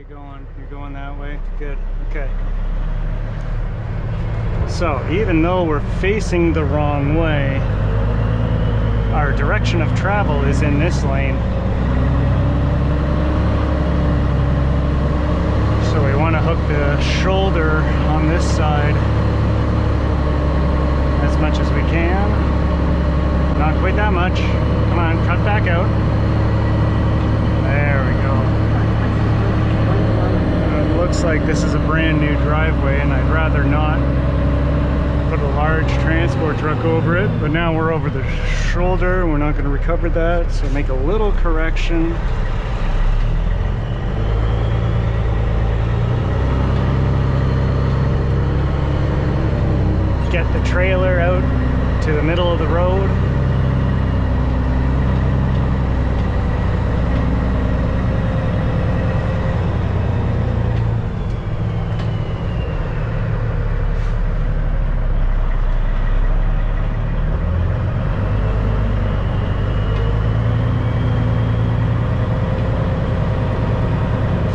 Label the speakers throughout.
Speaker 1: going? You're going that way? Good. Okay. So even though we're facing the wrong way, our direction of travel is in this lane. So we want to hook the shoulder on this side as much as we can. Not quite that much. Come on, cut back out. There we go. It looks like this is a brand new driveway and I'd rather not put a large transport truck over it, but now we're over the shoulder and we're not going to recover that, so make a little correction. Get the trailer out to the middle of the road.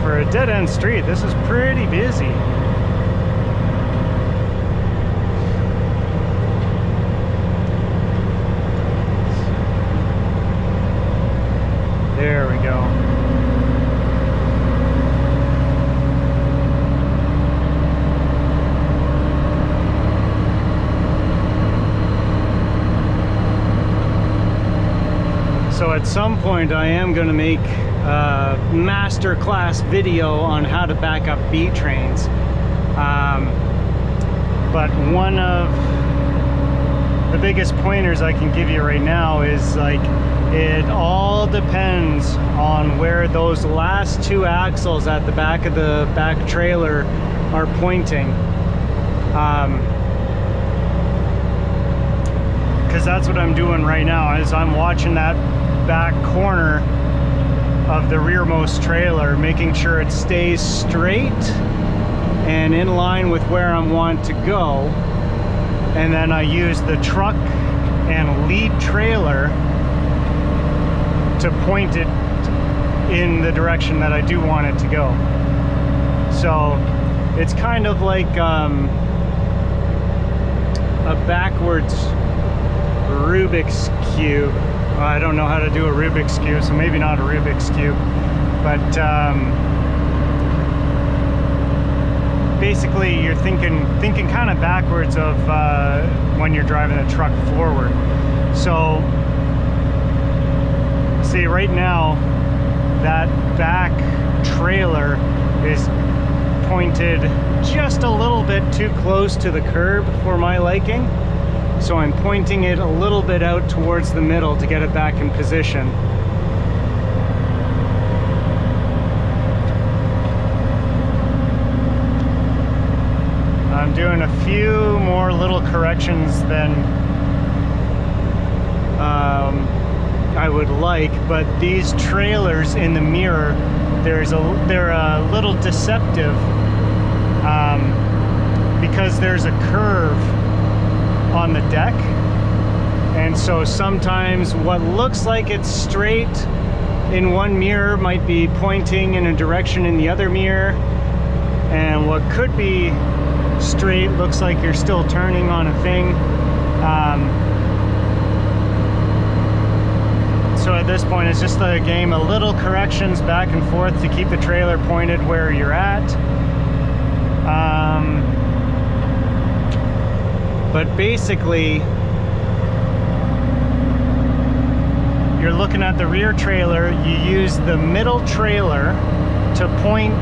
Speaker 1: For a dead-end street, this is pretty busy. There we go. So at some point I am going to make a master class video on how to back up B trains. But one of the biggest pointers I can give you right now is like, it all depends on where those last two axles at the back of the back trailer are pointing. Because that's what I'm doing right now, is I'm watching that back corner of the rearmost trailer, making sure it stays straight and in line with where I want to go. And then I use the truck and lead trailer to point it in the direction that I do want it to go. So it's kind of like a backwards Rubik's Cube. I don't know how to do a Rubik's Cube, so maybe not a Rubik's Cube, but basically you're thinking kind of backwards of when you're driving the truck forward. So see, right now that back trailer is pointed just a little bit too close to the curb for my liking. So I'm pointing it a little bit out towards the middle to get it back in position. I'm doing a few more little corrections than I would like, but these trailers in the mirror, they're a little deceptive because there's a curve on the deck, and so sometimes what looks like it's straight in one mirror might be pointing in a direction in the other mirror, and what could be straight looks like you're still turning on a thing. So at this point it's just a game of little corrections back and forth to keep the trailer pointed where you're at. But basically, you're looking at the rear trailer, you use the middle trailer to point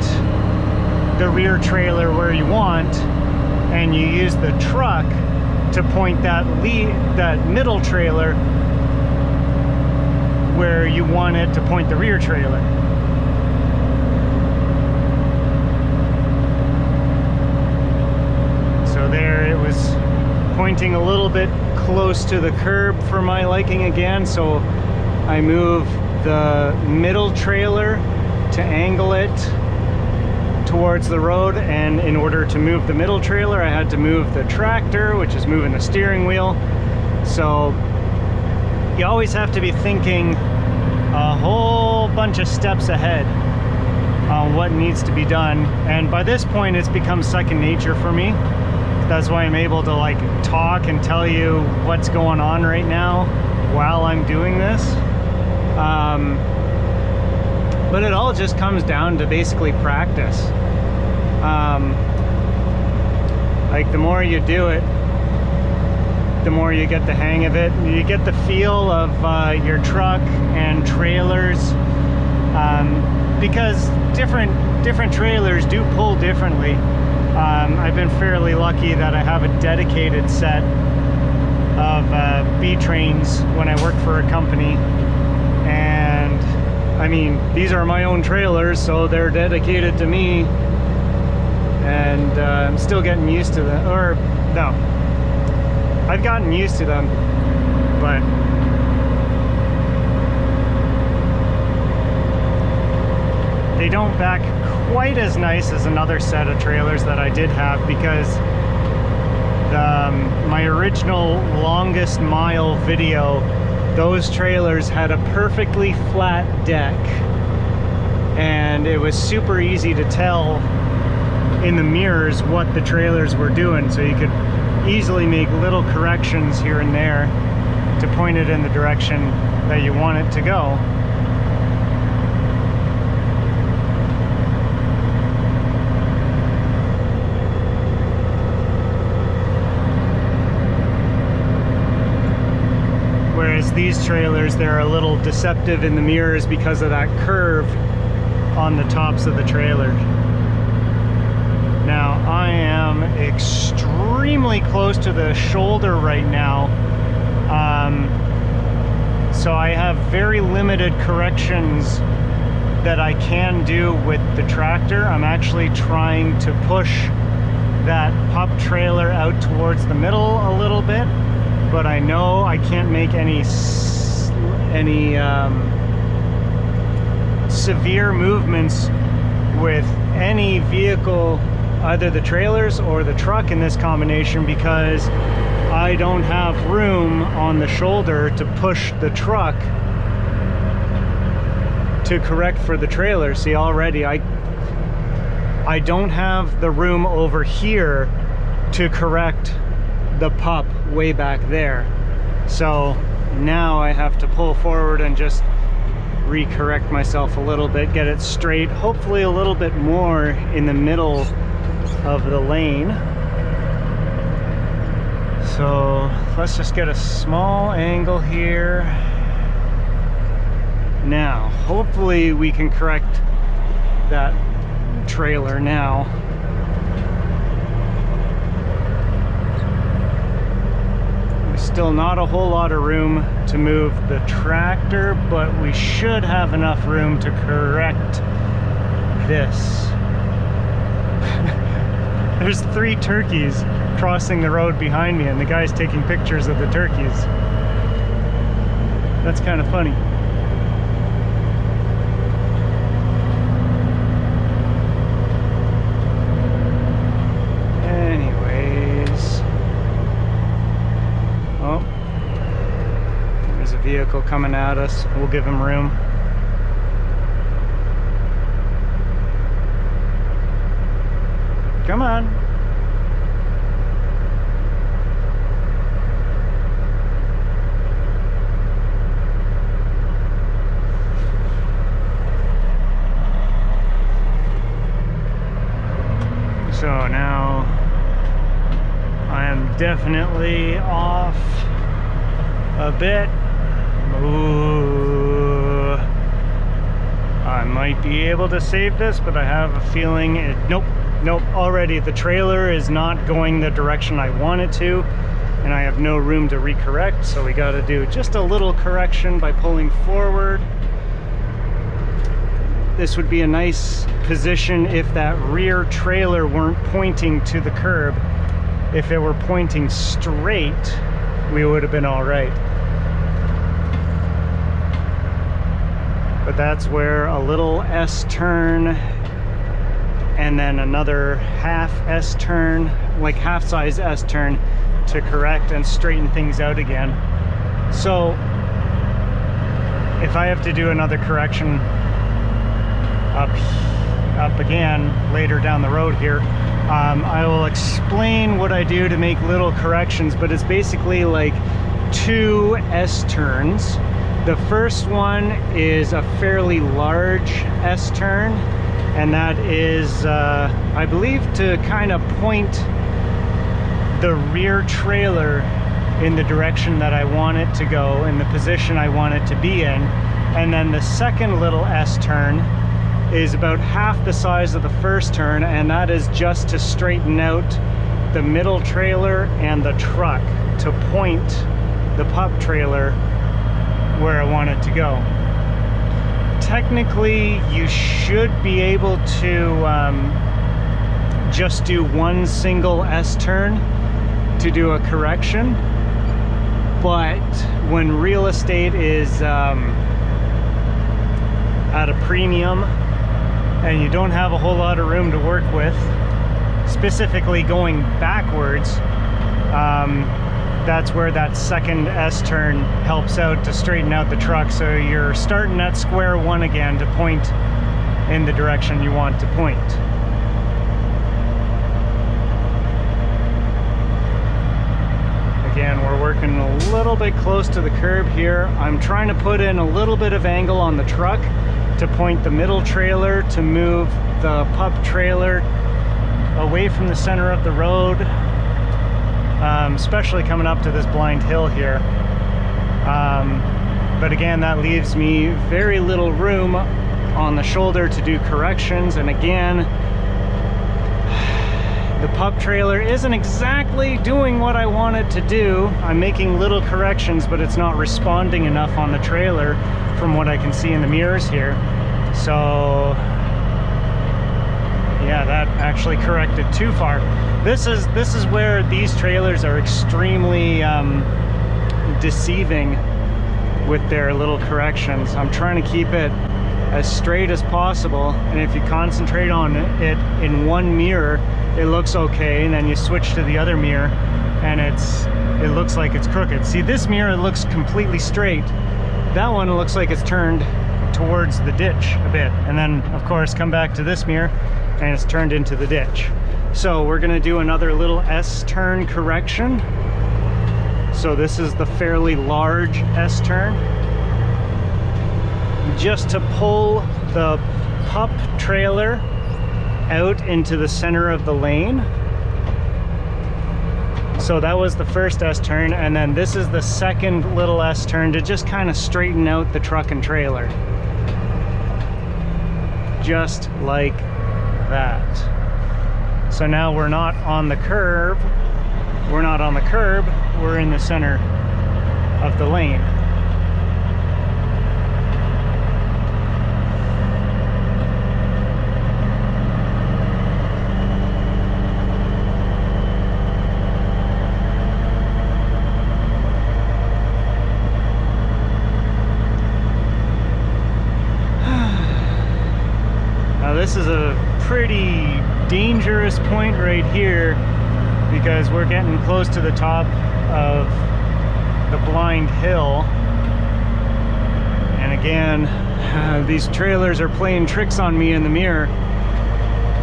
Speaker 1: the rear trailer where you want, and you use the truck to point that middle trailer where you want it to point the rear trailer. So there it was pointing a little bit close to the curb for my liking again, so I move the middle trailer to angle it towards the road, and in order to move the middle trailer I had to move the tractor, which is moving the steering wheel. So you always have to be thinking a whole bunch of steps ahead. on what needs to be done. And by this point, it's become second nature for me. That's why I'm able to like talk and tell you what's going on right now while I'm doing this. But it all just comes down to basically practice. Like the more you do it, the more you get the hang of it. You get the feel of your truck and trailers, because different trailers do pull differently. I've been fairly lucky that I have a dedicated set of B-trains when I work for a company, and I mean, these are my own trailers, so they're dedicated to me, and I'm still getting used to them. Or no, I've gotten used to them, but they don't back quite as nice as another set of trailers that I did have, because my original longest mile video, those trailers had a perfectly flat deck, and it was super easy to tell in the mirrors what the trailers were doing, so you could easily make little corrections here and there to point it in the direction that you want it to go. Whereas these trailers, they're a little deceptive in the mirrors because of that curve on the tops of the trailer. Now, I am extremely close to the shoulder right now, so I have very limited corrections that I can do with the tractor. I'm actually trying to push that pup trailer out towards the middle a little bit, but I know I can't make any severe movements with any vehicle, either the trailers or the truck in this combination, because I don't have room on the shoulder to push the truck to correct for the trailer. See, already I don't have the room over here to correct the pup way back there. So now I have to pull forward and just recorrect myself a little bit, get it straight, hopefully a little bit more in the middle of the lane. So let's just get a small angle here. Now, hopefully we can correct that trailer now. There's still not a whole lot of room to move the tractor, but we should have enough room to correct this. There's 3 turkeys crossing the road behind me, and the guy's taking pictures of the turkeys. That's kind of funny. Anyways. Oh. There's a vehicle coming at us. We'll give him room. Come on. So now I am definitely off a bit. Ooh. I might be able to save this, but I have a feeling it, nope, already the trailer is not going the direction I want it to, and I have no room to recorrect, so we got to do just a little correction by pulling forward. This would be a nice position if that rear trailer weren't pointing to the curb. If it were pointing straight, we would have been all right. But that's where a little S-turn and then another half S-turn, like half-size S-turn, to correct and straighten things out again. So if I have to do another correction up up again later down the road here. I will explain what I do to make little corrections, but it's basically like 2 S-turns. The first one is a fairly large S-turn, and that is, I believe, to kind of point the rear trailer in the direction that I want it to go, in the position I want it to be in. And then the second little S-turn is about half the size of the first turn, and that is just to straighten out the middle trailer and the truck to point the pup trailer where I want it to go. Technically, you should be able to just do one single S-turn to do a correction, but when real estate is at a premium and you don't have a whole lot of room to work with, specifically going backwards, that's where that second S-turn helps out to straighten out the truck. So you're starting at square one again to point in the direction you want to point. Again, we're working a little bit close to the curb here. I'm trying to put in a little bit of angle on the truck to point the middle trailer to move the pup trailer away from the center of the road, especially coming up to this blind hill here. But again, that leaves me very little room on the shoulder to do corrections. And again, the pup trailer isn't exactly doing what I want it to do. I'm making little corrections, but it's not responding enough on the trailer from what I can see in the mirrors here. So yeah, that actually corrected too far. This is where these trailers are extremely deceiving with their little corrections. I'm trying to keep it as straight as possible, and if you concentrate on it in one mirror, it looks okay, and then you switch to the other mirror and it looks like it's crooked. See, this mirror looks completely straight. That one looks like it's turned towards the ditch a bit, and then of course come back to this mirror and it's turned into the ditch. So we're gonna do another little S-turn correction. So this is the fairly large S-turn, just to pull the pup trailer out into the center of the lane. So that was the first S-turn, and then this is the second little S-turn to just kind of straighten out the truck and trailer. Just like that. So now we're not on the curb. We're not on the curb, we're in the center of the lane. Now this is a pretty dangerous point right here, because we're getting close to the top of the blind hill, and again, these trailers are playing tricks on me in the mirror.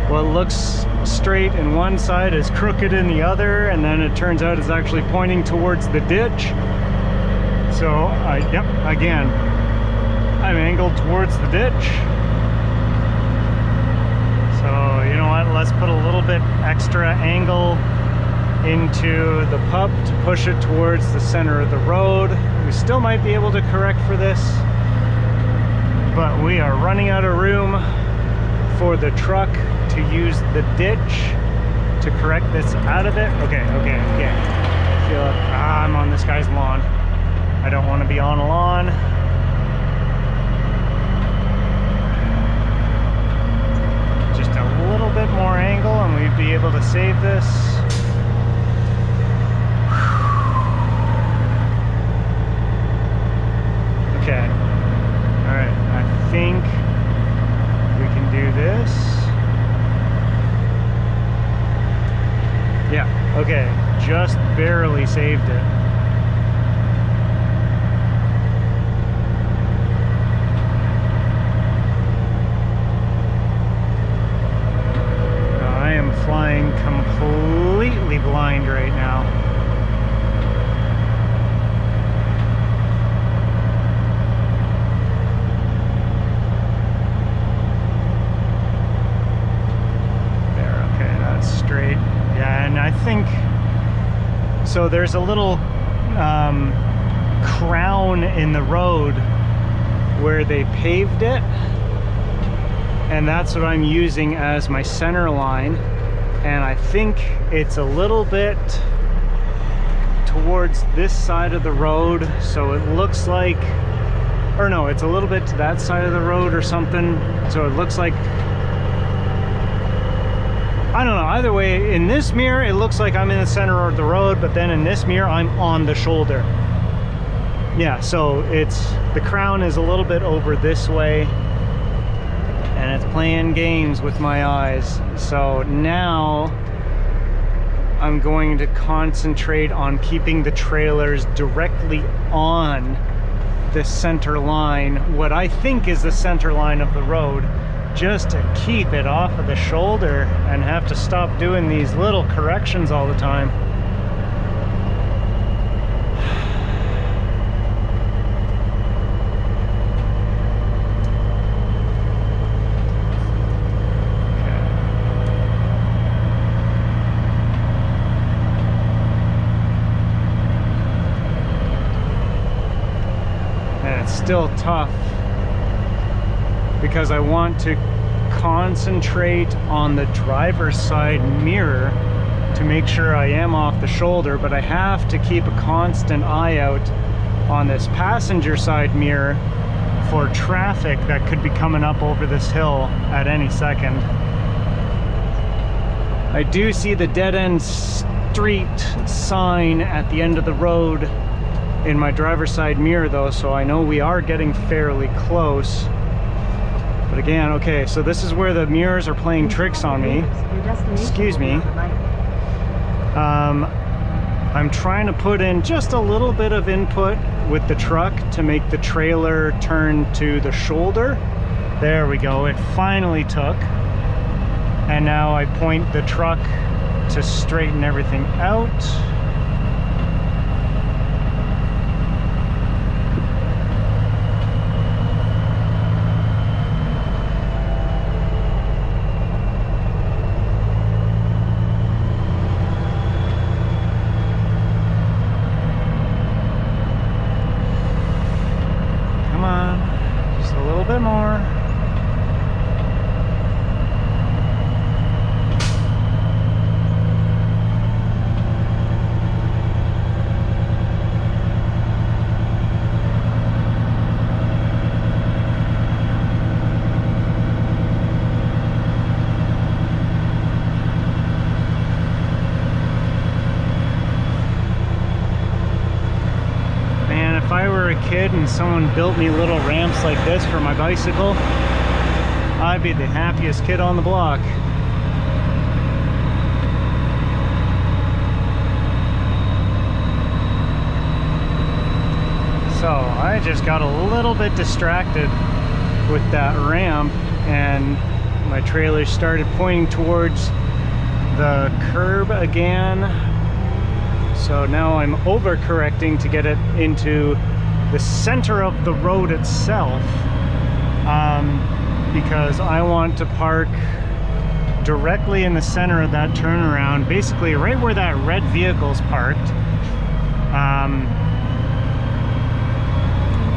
Speaker 1: What looks straight in one side is crooked in the other, and then it turns out it's actually pointing towards the ditch. So yep, again, I'm angled towards the ditch. So you know what, let's put a little bit extra angle into the pup to push it towards the center of the road. We still might be able to correct for this, but we are running out of room for the truck to use the ditch to correct this out of it. Okay. Feel it. I'm on this guy's lawn. I don't want to be on a lawn. Just a little bit more angle and we'd be able to save this. Okay, all right, I think we can do this. Yeah, okay, just barely saved it. flying completely blind right now. There, okay, that's straight. Yeah, and I think, so there's a little crown in the road where they paved it, and that's what I'm using as my center line, and I think it's a little bit towards this side of the road, so it looks like, or no, it's a little bit to that side of the road or something, so it looks like, I don't know, either way, in this mirror it looks like I'm in the center of the road, but then in this mirror I'm on the shoulder. Yeah, so it's, the crown is a little bit over this way, and it's playing games with my eyes. So now I'm going to concentrate on keeping the trailers directly on the center line, what I think is the center line of the road, just to keep it off of the shoulder and have to stop doing these little corrections all the time. Still tough because I want to concentrate on the driver's side mirror to make sure I am off the shoulder, but I have to keep a constant eye out on this passenger side mirror for traffic that could be coming up over this hill at any second. I do see the dead-end street sign at the end of the road in my driver's side mirror though, so I know we are getting fairly close. But again, okay, so this is where the mirrors are playing tricks on me. Excuse me. I'm trying to put in just a little bit of input with the truck to make the trailer turn to the shoulder. There we go, it finally took. And now I point the truck to straighten everything out. Kid and someone built me little ramps like this for my bicycle, I'd be the happiest kid on the block. So I just got a little bit distracted with that ramp and my trailer started pointing towards the curb again. So now I'm overcorrecting to get it into the center of the road itself, because I want to park directly in the center of that turnaround, basically right where that red vehicle's parked,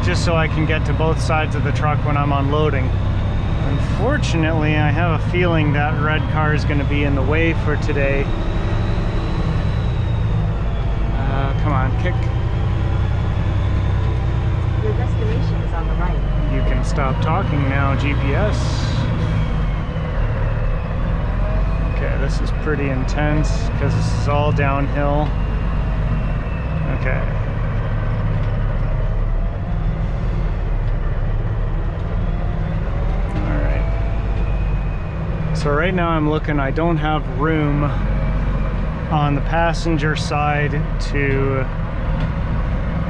Speaker 1: just so I can get to both sides of the truck when I'm unloading. Unfortunately, I have a feeling that red car is going to be in the way for today. Come on, kick.
Speaker 2: Your destination is on the right.
Speaker 1: You can stop talking now, GPS. Okay, this is pretty intense because this is all downhill. Okay. Alright. So right now I'm looking, I don't have room on the passenger side to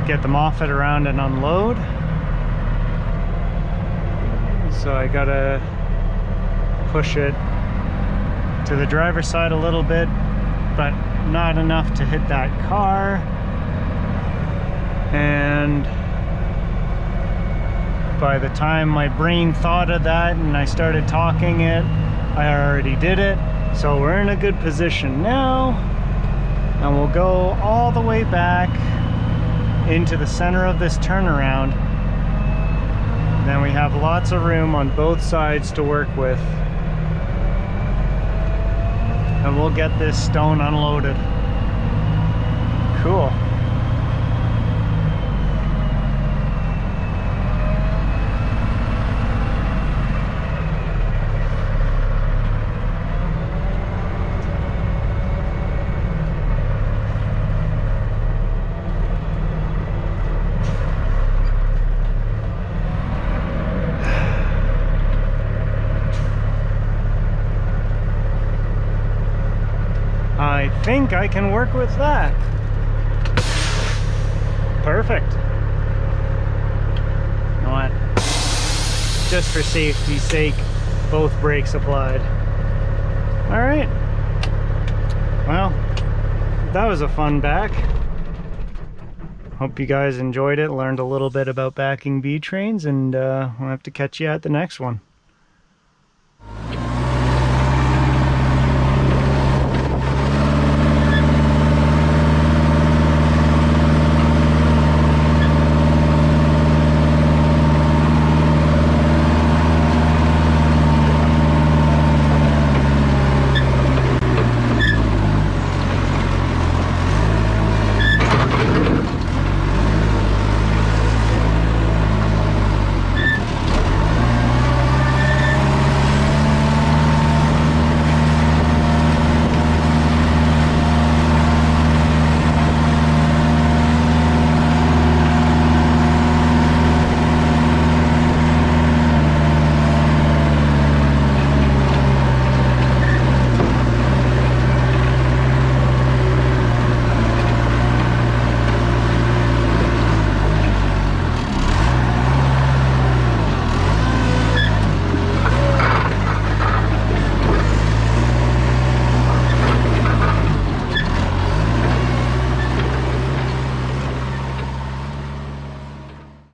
Speaker 1: get the Moffett around and unload. So I gotta push it to the driver's side a little bit, but not enough to hit that car. And by the time my brain thought of that and I started talking it, I already did it. So we're in a good position now, and we'll go all the way back into the center of this turnaround. Then we have lots of room on both sides to work with. And we'll get this stone unloaded. Cool. I think I can work with that. Perfect. You know what? Just for safety's sake, both brakes applied. All right. Well, that was a fun back. Hope you guys enjoyed it, learned a little bit about backing B trains, and we'll have to catch you at the next one.